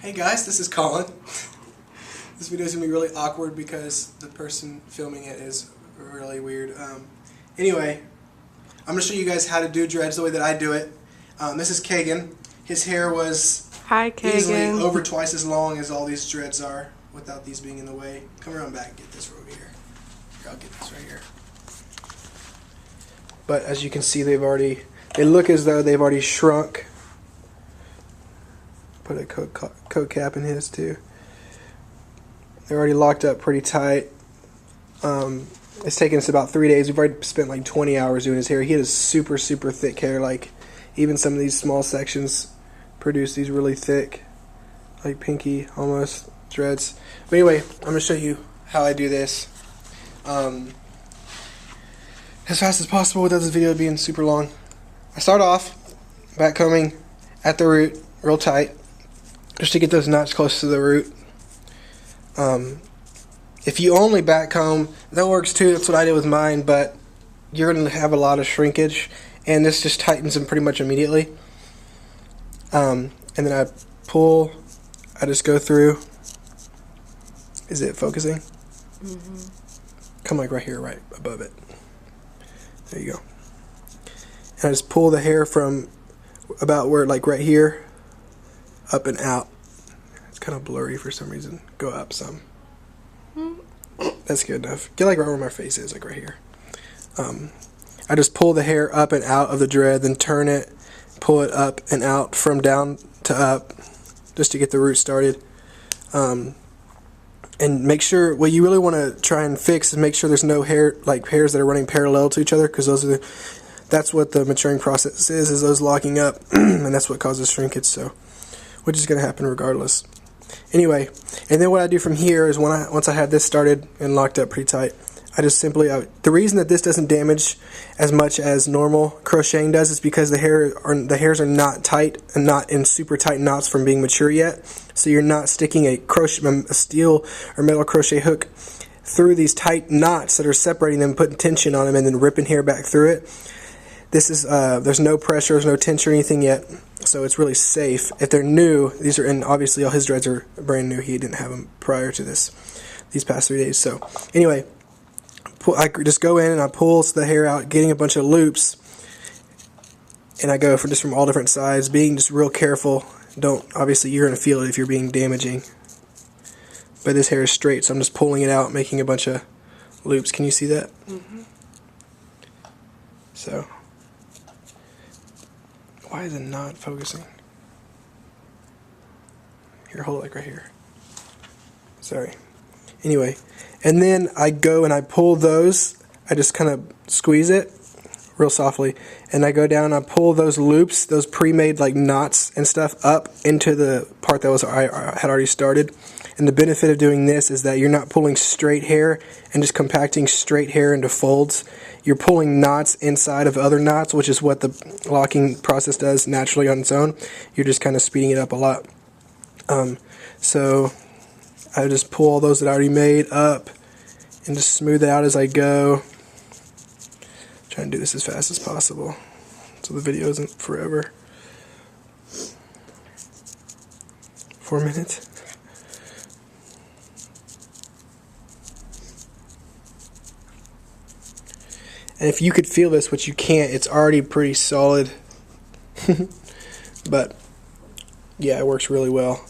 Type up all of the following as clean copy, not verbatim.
Hey guys, this is Colin. This video is going to be really awkward because the person filming it is really weird. Anyway, I'm going to show you guys how to do dreads the way that I do it. This is Kagan. His hair was easily over twice as long as all these dreads are without these being in the way. Come around back and get this over here. Here, I'll get this right here. But as you can see, they look as though they've already shrunk. Put a coat cap in his too. They're already locked up pretty tight. It's taken us about 3 days. We've already spent like 20 hours doing his hair. He has super thick hair. Like even some of these small sections produce these really thick, like pinky almost dreads. But anyway, I'm going to show you how I do this as fast as possible without this video being super long. I start off back combing at the root real tight, just to get those knots close to the root. If you only back comb, that works too. That's what I did with mine, but you're going to have a lot of shrinkage, and this just tightens them pretty much immediately. And then I pull, I just go through. Is it focusing? Mm-hmm. Come like right here, right above it. There you go. And I just pull the hair from about where, like right here, up and out. It's kind of blurry for some reason. Go up some. That's good enough. Get like right where my face is, like right here. I just pull the hair up and out of the dread, then turn it, pull it up and out from down to up, just to get the root started. And make sure, what you really want to try and fix is make sure there's no hair, like hairs that are running parallel to each other, because that's what the maturing process is those locking up, and that's what causes shrinkage. So, which is going to happen regardless. Anyway, and then what I do from here is once I have this started and locked up pretty tight, I just simply, the reason that this doesn't damage as much as normal crocheting does is because the hairs are not tight and not in super tight knots from being mature yet. So you're not sticking a steel or metal crochet hook through these tight knots that are separating them, putting tension on them, and then ripping hair back through it. This is there's no pressure, there's no tension or anything yet, so it's really safe. If they're new, and obviously all his dreads are brand new. He didn't have them prior to these past 3 days. So anyway, I just go in and I pull the hair out, getting a bunch of loops, and I go from all different sides, being just real careful. Obviously you're going to feel it if you're being damaging. But this hair is straight, so I'm just pulling it out, making a bunch of loops. Can you see that? Mm-hmm. So, why is it not focusing? Here, hold it like right here. Sorry. Anyway, and then I go and I pull those. I just kind of squeeze it real softly, and I go down and I pull those loops, those pre-made like knots and stuff, up into the part that I had already started. And the benefit of doing this is that you're not pulling straight hair and just compacting straight hair into folds. You're pulling knots inside of other knots, which is what the locking process does naturally on its own. You're just kind of speeding it up a lot. So I just pull all those that I already made up and just smooth it out as I go. Trying to do this as fast as possible so the video isn't forever. 4 minutes. And if you could feel this, which you can't, it's already pretty solid. But yeah, it works really well.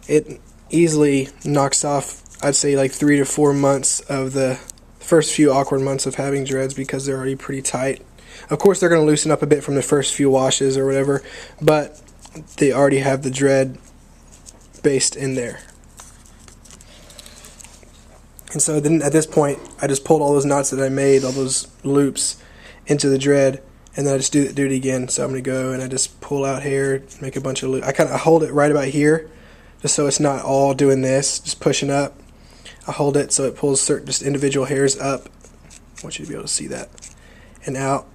It easily knocks off, I'd say, like 3 to 4 months of the first few awkward months of having dreads, because they're already pretty tight. Of course, they're going to loosen up a bit from the first few washes or whatever, but they already have the dread based in there. And so then at this point, I just pulled all those knots that I made, all those loops, into the dread, and then I just do it again. So I'm going to go and I just pull out hair, make a bunch of loops. I kind of hold it right about here, just so it's not all doing this, just pushing up. I hold it so it pulls certain just individual hairs up. I want you to be able to see that. And out.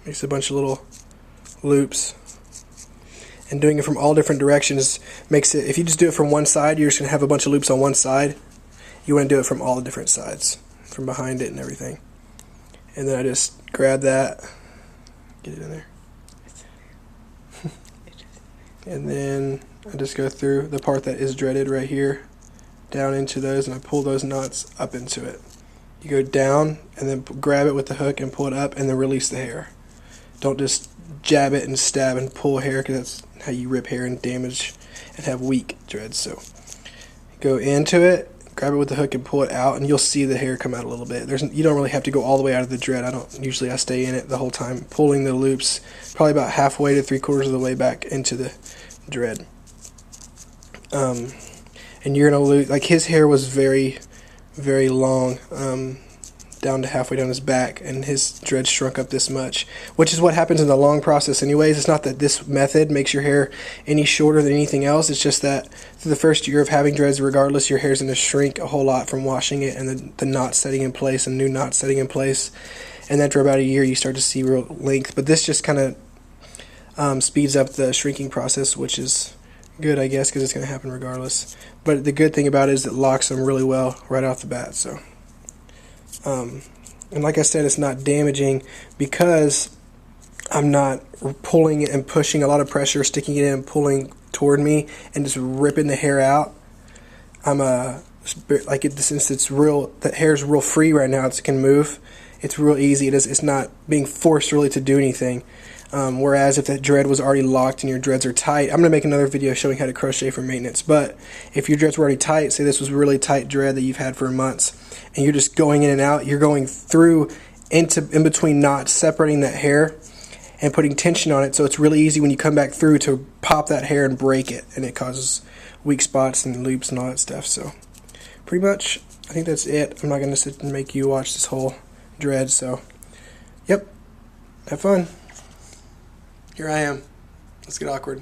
Makes a bunch of little loops. And doing it from all different directions makes it, if you just do it from one side, you're just going to have a bunch of loops on one side. You want to do it from all the different sides, from behind it and everything. And then I just grab that, get it in there. And then I just go through the part that is dreaded right here, down into those, and I pull those knots up into it. You go down and then grab it with the hook and pull it up and then release the hair. Don't just jab it and stab and pull hair, because that's how you rip hair and damage and have weak dreads. So go into it, grab it with the hook and pull it out, and you'll see the hair come out a little bit. You don't really have to go all the way out of the dread. I stay in it the whole time, pulling the loops probably about halfway to 3/4 of the way back into the dread. And you're gonna lose, like, his hair was very, very long, down to halfway down his back, and his dread shrunk up this much, which is what happens in the long process anyways. It's not that this method makes your hair any shorter than anything else. It's just that through the first year of having dreads, regardless, your hair's going to shrink a whole lot from washing it and the knots setting in place and new knots setting in place. And then for about a year you start to see real length. But this just kind of speeds up the shrinking process, which is good, I guess, because it's going to happen regardless. But the good thing about it is it locks them really well right off the bat. So and like I said, it's not damaging because I'm not pulling it and pushing a lot of pressure, sticking it in and pulling toward me and just ripping the hair out. Since it's real, the hair's real free right now, it can move. It's real easy. It's not being forced really to do anything. Whereas if that dread was already locked and your dreads are tight, I'm going to make another video showing how to crochet for maintenance, but if your dreads were already tight, say this was a really tight dread that you've had for months, and you're just going in and out, you're going through in between knots, separating that hair and putting tension on it, so it's really easy when you come back through to pop that hair and break it, and it causes weak spots and loops and all that stuff. So pretty much, I think that's it. I'm not going to sit and make you watch this whole dread, so yep, have fun. Here I am. Let's get awkward.